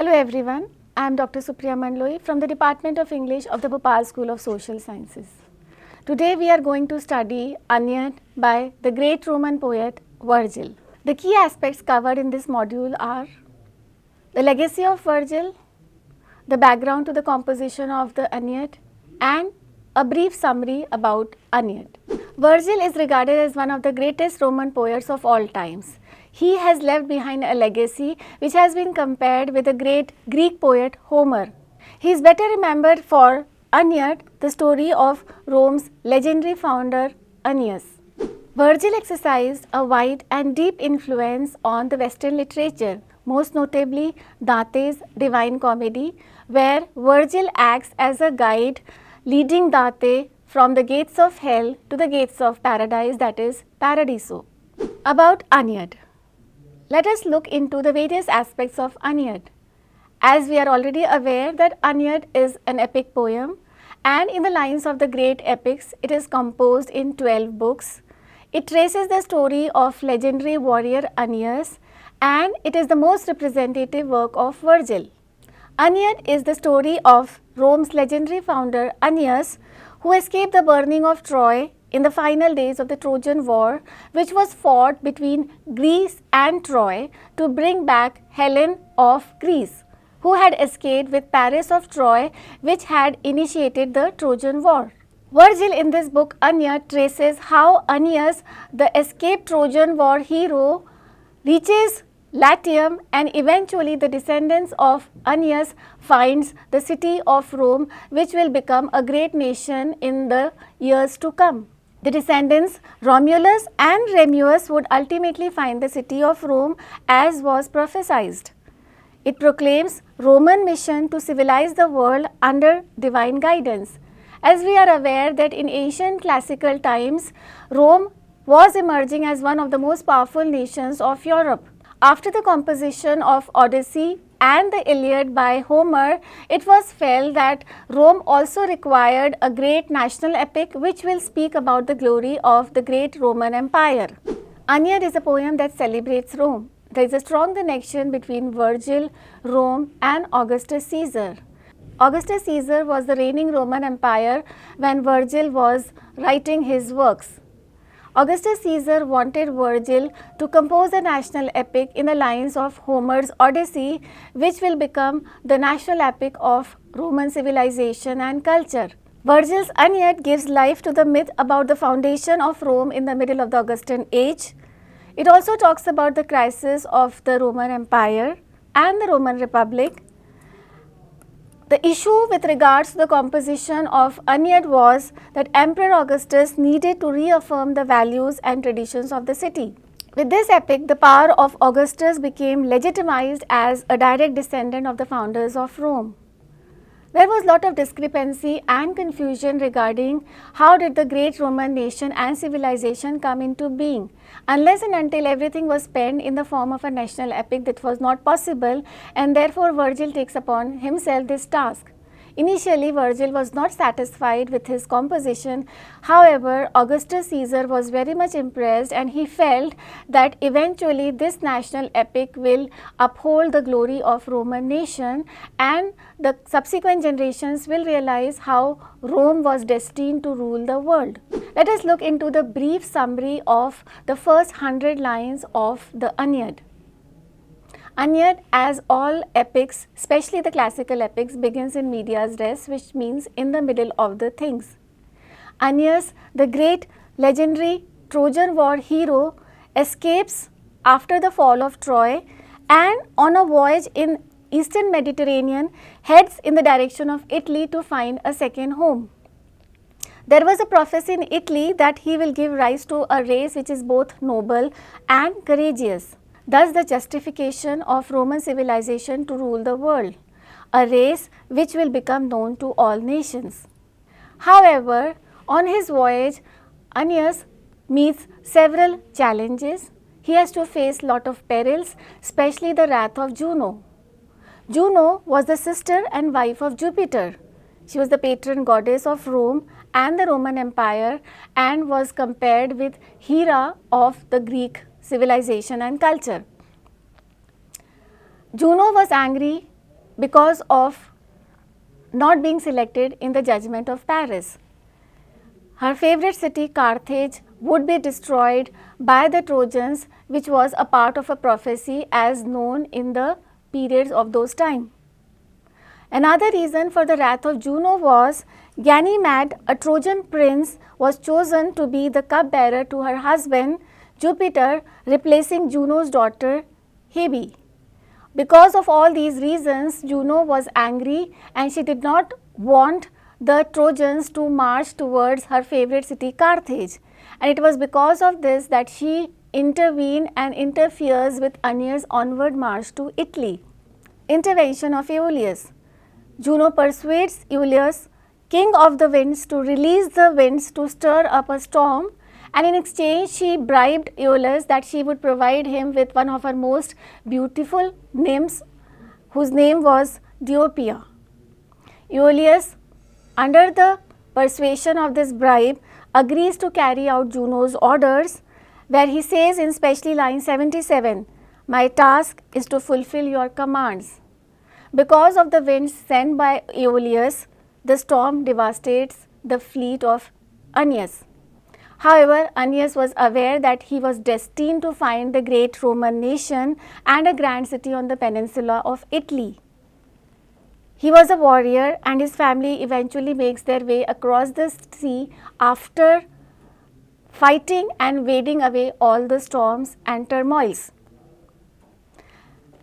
Hello everyone, I am Dr. Supriya Mandloi from the Department of English of the Bhopal School of Social Sciences. Today we are going to study Aeneid by the great Roman poet Virgil. The key aspects covered in this module are the legacy of Virgil, the background to the composition of the Aeneid, and a brief summary about Aeneid. Virgil is regarded as one of the greatest Roman poets of all times. He has left behind a legacy which has been compared with the great Greek poet Homer. He is better remembered for Aeneid, the story of Rome's legendary founder Aeneas. Virgil exercised a wide and deep influence on the Western literature, most notably Dante's Divine Comedy, where Virgil acts as a guide leading Dante from the gates of hell to the gates of paradise, that is Paradiso. About Aeneid. Let us look into the various aspects of Aeneid. As we are already aware that Aeneid is an epic poem, and in the lines of the great epics, it is composed in 12 books. It traces the story of legendary warrior Aeneas, and it is the most representative work of Virgil. Aeneid is the story of Rome's legendary founder Aeneas, who escaped the burning of Troy in the final days of the Trojan War, which was fought between Greece and Troy to bring back Helen of Greece, who had escaped with Paris of Troy, which had initiated the Trojan War. Virgil in this book Aeneid traces how Aeneas, the escaped Trojan War hero, reaches Latium, and eventually the descendants of Aeneas finds the city of Rome, which will become a great nation in the years to come. The descendants Romulus and Remus would ultimately find the city of Rome as was prophesied. It proclaims Roman mission to civilize the world under divine guidance. As we are aware that in ancient classical times, Rome was emerging as one of the most powerful nations of Europe. After the composition of Odyssey and the Iliad by Homer, it was felt that Rome also required a great national epic which will speak about the glory of the great Roman Empire. Aeneid is a poem that celebrates Rome. There is a strong connection between Virgil, Rome, and Augustus Caesar. Augustus Caesar was the reigning Roman Empire when Virgil was writing his works. Augustus Caesar wanted Virgil to compose a national epic in the lines of Homer's Odyssey, which will become the national epic of Roman civilization and culture. Virgil's Aeneid gives life to the myth about the foundation of Rome in the middle of the Augustan age. It also talks about the crisis of the Roman Empire and the Roman Republic. The issue with regards to the composition of Aeneid was that Emperor Augustus needed to reaffirm the values and traditions of the city. With this epic, the power of Augustus became legitimized as a direct descendant of the founders of Rome. There was a lot of discrepancy and confusion regarding how did the great Roman nation and civilization come into being. Unless and until everything was penned in the form of a national epic, that was not possible, and therefore Virgil takes upon himself this task. Initially, Virgil was not satisfied with his composition. However, Augustus Caesar was very much impressed, and he felt that eventually this national epic will uphold the glory of Roman nation, and the subsequent generations will realize how Rome was destined to rule the world. Let us look into the brief summary of the first 100 lines of the Aeneid. Aeneid, as all epics, especially the classical epics, begins in medias res, which means in the middle of the things. Aeneas, the great legendary Trojan War hero, escapes after the fall of Troy, and on a voyage in Eastern Mediterranean heads in the direction of Italy to find a second home. There was a prophecy in Italy that he will give rise to a race which is both noble and courageous. Thus, the justification of Roman civilization to rule the world, a race which will become known to all nations. However, on his voyage, Aeneas meets several challenges. He has to face lot of perils, especially the wrath of Juno. Juno was the sister and wife of Jupiter. She was the patron goddess of Rome and the Roman Empire, and was compared with Hera of the Greek civilization and culture. Juno was angry because of not being selected in the judgment of Paris. Her favorite city, Carthage, would be destroyed by the Trojans, which was a part of a prophecy as known in the periods of those times. Another reason for the wrath of Juno was Ganymede, a Trojan prince, was chosen to be the cupbearer to her husband Jupiter, replacing Juno's daughter Hebe. Because of all these reasons, Juno was angry and she did not want the Trojans to march towards her favorite city Carthage. And it was because of this that she intervened and interferes with Aeneas' onward march to Italy. Intervention of Aeolus. Juno persuades Aeolus, king of the winds, to release the winds to stir up a storm, and in exchange she bribed Aeolus that she would provide him with one of her most beautiful nymphs, whose name was Diopia. Aeolus, under the persuasion of this bribe, agrees to carry out Juno's orders, where he says in specially line 77, "My task is to fulfill your commands." Because of the winds sent by Aeolus, the storm devastates the fleet of Aeneas. However, Aeneas was aware that he was destined to find the great Roman nation and a grand city on the peninsula of Italy. He was a warrior and his family eventually makes their way across the sea after fighting and wading away all the storms and turmoils.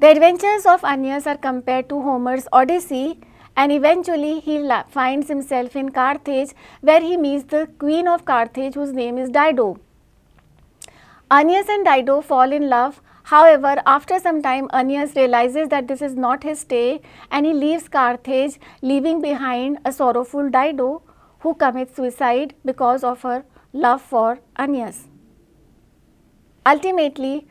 The adventures of Aeneas are compared to Homer's Odyssey, and eventually he finds himself in Carthage, where he meets the queen of Carthage, whose name is Dido. Aeneas and Dido fall in love. However, after some time, Aeneas realizes that this is not his stay and he leaves Carthage, leaving behind a sorrowful Dido who commits suicide because of her love for Aeneas. Ultimately,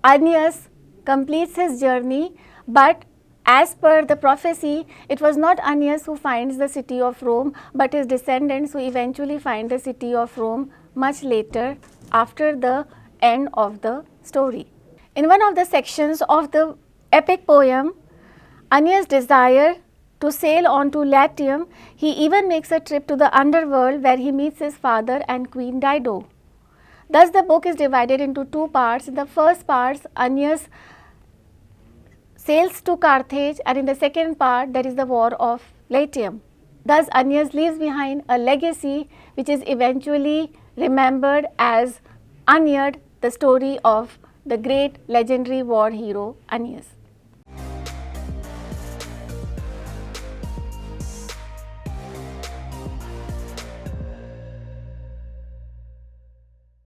Aeneas completes his journey, but as per the prophecy, it was not Aeneas who finds the city of Rome, but his descendants who eventually find the city of Rome much later after the end of the story. In one of the sections of the epic poem, Aeneas' desire to sail on to Latium, he even makes a trip to the underworld where he meets his father and Queen Dido. Thus, the book is divided into two parts. In the first part, Aeneas sails to Carthage, and in the second part, there is the war of Latium. Thus, Aeneas leaves behind a legacy which is eventually remembered as Aeneid, the story of the great legendary war hero Aeneas.